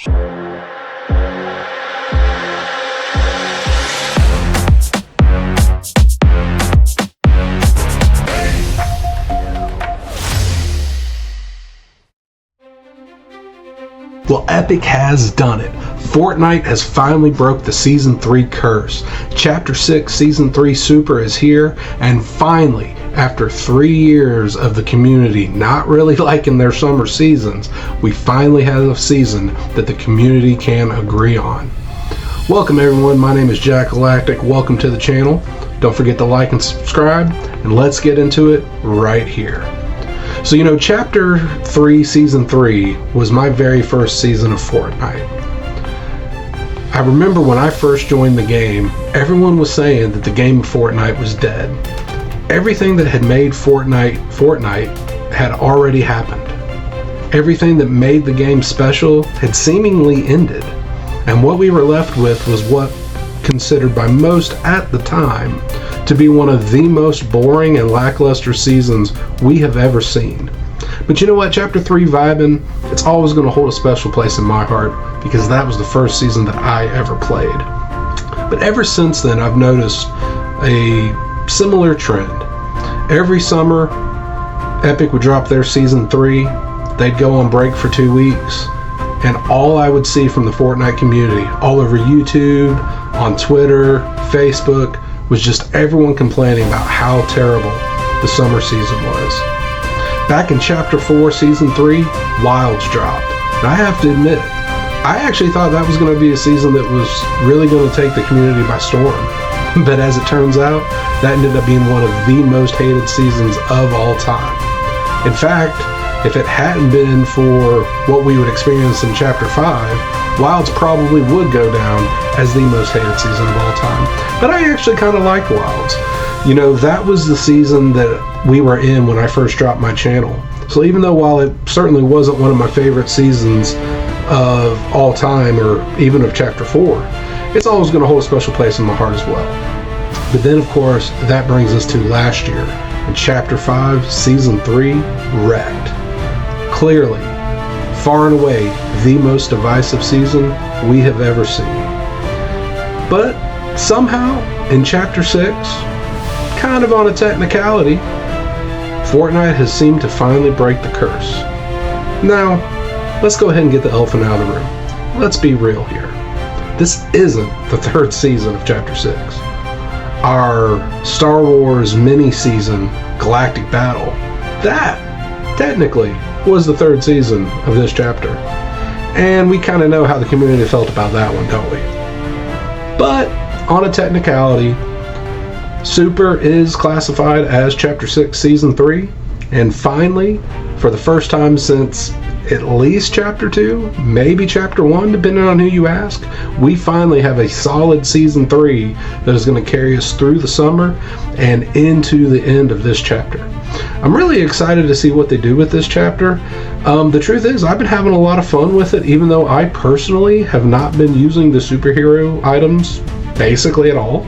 Well, Epic has done it. Fortnite has finally broke the Season 3 curse. Chapter 6 Season 3 Super is here, and finally, after 3 years of the community not really liking their summer seasons, we finally have a season that the community can agree on. Welcome everyone, my name is Jack Galactic. Welcome to the channel. Don't forget to like and subscribe, and let's get into it right here. So, Chapter 3, Season 3 was my very first season of Fortnite. I remember when I first joined the game, everyone was saying that the game of Fortnite was dead. Everything that had made Fortnite had already happened. Everything that made the game special had seemingly ended. And what we were left with was what considered by most at the time to be one of the most boring and lackluster seasons we have ever seen. But you know what, Chapter 3 Vibin, it's always going to hold a special place in my heart because that was the first season that I ever played. But ever since then, I've noticed a similar trend. Every summer, Epic would drop their Season 3, they'd go on break for 2 weeks, and all I would see from the Fortnite community, all over YouTube, on Twitter, Facebook, was just everyone complaining about how terrible the summer season was. Back in Chapter 4, Season 3, Wilds dropped. And I have to admit, I actually thought that was going to be a season that was really going to take the community by storm. But as it turns out, that ended up being one of the most hated seasons of all time. In fact, if it hadn't been for what we would experience in Chapter 5, Wilds probably would go down as the most hated season of all time. But I actually kind of liked Wilds. That was the season that we were in when I first dropped my channel. So even though while it certainly wasn't one of my favorite seasons of all time, or even of Chapter 4, it's always going to hold a special place in my heart as well. But then, of course, that brings us to last year. In Chapter 5, Season 3, wrecked. Clearly, far and away, the most divisive season we have ever seen. But somehow, in Chapter 6, kind of on a technicality, Fortnite has seemed to finally break the curse. Now, let's go ahead and get the elephant out of the room. Let's be real here. This isn't the third season of Chapter 6. Our Star Wars mini-season, Galactic Battle, that, technically, was the third season of this chapter. And we kind of know how the community felt about that one, don't we? But, on a technicality, Super is classified as Chapter 6, Season 3, and finally, for the first time since at least Chapter 2, maybe Chapter 1, depending on who you ask, we finally have a solid Season 3 that is going to carry us through the summer and into the end of this chapter. I'm really excited to see what they do with this chapter. The truth is, I've been having a lot of fun with it, even though I personally have not been using the superhero items basically at all.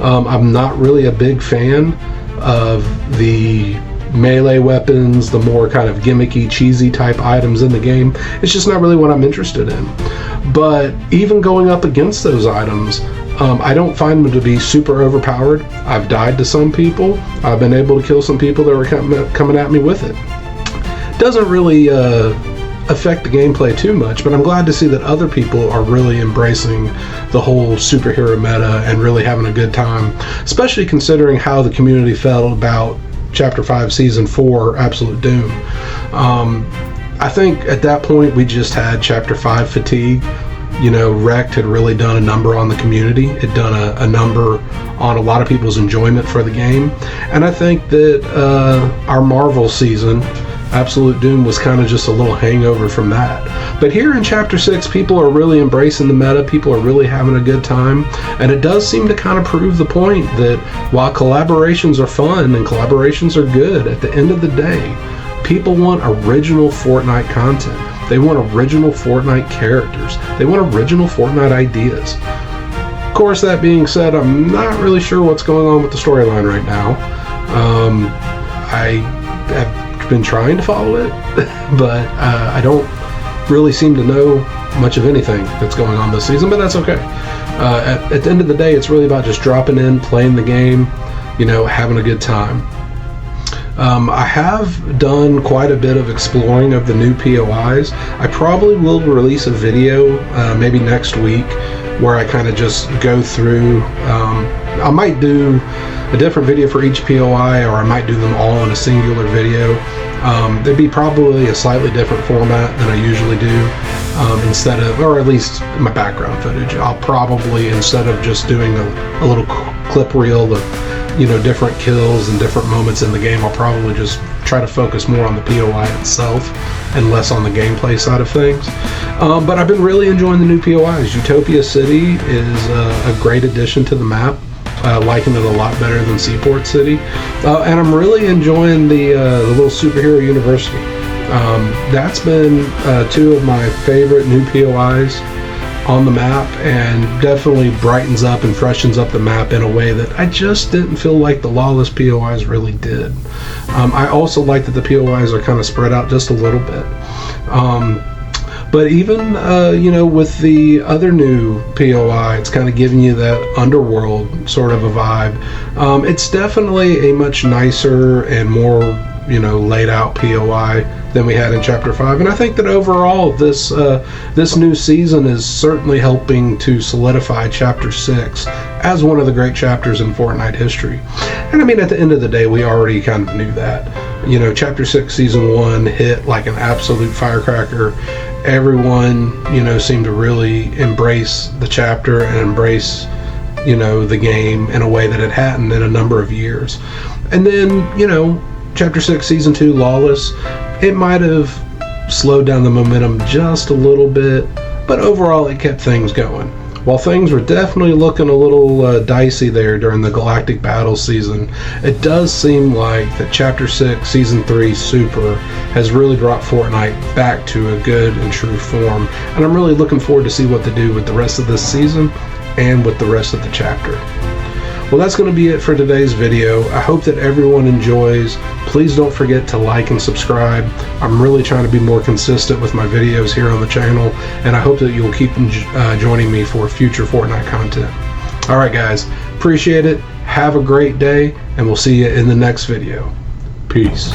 I'm not really a big fan of the melee weapons, the more kind of gimmicky, cheesy type items in the game. It's just not really what I'm interested in. But even going up against those items, I don't find them to be super overpowered. I've died to some people. I've been able to kill some people that were coming at me with it. Doesn't really affect the gameplay too much, but I'm glad to see that other people are really embracing the whole superhero meta and really having a good time, especially considering how the community felt about Chapter 5, Season 4, Absolute Doom. I think at that point we just had Chapter 5 fatigue. Wrecked had really done a number on the community. It done a number on a lot of people's enjoyment for the game. And I think that our Marvel season, Absolute Doom, was kind of just a little hangover from that. But here in Chapter 6, people are really embracing the meta. People are really having a good time. And it does seem to kind of prove the point that while collaborations are fun and collaborations are good, at the end of the day, people want original Fortnite content. They want original Fortnite characters. They want original Fortnite ideas. Of course, that being said, I'm not really sure what's going on with the storyline right now. I have been trying to follow it, but I don't really seem to know much of anything that's going on this season, but that's okay. At the end of the day, it's really about just dropping in, playing the game, having a good time. I have done quite a bit of exploring of the new POIs. I probably will release a video maybe next week where I kind of just go through. I might do a different video for each POI, or I might do them all in a singular video. There'd be probably a slightly different format than I usually do. Instead of, or at least my background footage, I'll probably, instead of just doing a little clip reel of different kills and different moments in the game, I'll probably just try to focus more on the POI itself and less on the gameplay side of things. But I've been really enjoying the new POIs. Utopia City is a great addition to the map. Liking it a lot better than Seaport City. And I'm really enjoying the little superhero university. That's been two of my favorite new POIs on the map, and definitely brightens up and freshens up the map in a way that I just didn't feel like the Lawless POIs really did. I also like that the POIs are kind of spread out just a little bit. But even, with the other new POI, it's kind of giving you that underworld sort of a vibe. It's definitely a much nicer and more, laid out POI than we had in Chapter 5. And I think that overall, this new season is certainly helping to solidify Chapter 6 as one of the great chapters in Fortnite history. And I mean, at the end of the day, we already kind of knew that. Chapter 6, Season 1 hit like an absolute firecracker. Everyone, seemed to really embrace the chapter and embrace, the game in a way that it hadn't in a number of years. And then, Chapter 6, Season 2, Lawless, it might have slowed down the momentum just a little bit, but overall it kept things going. While things were definitely looking a little dicey there during the Galactic Battle season, it does seem like that Chapter 6, Season 3, Super has really brought Fortnite back to a good and true form, and I'm really looking forward to see what they do with the rest of this season and with the rest of the chapter. Well, that's going to be it for today's video. I hope that everyone enjoys. Please don't forget to like and subscribe. I'm really trying to be more consistent with my videos here on the channel, and I hope that you'll keep joining me for future Fortnite content. All right, guys. Appreciate it. Have a great day, and we'll see you in the next video. Peace.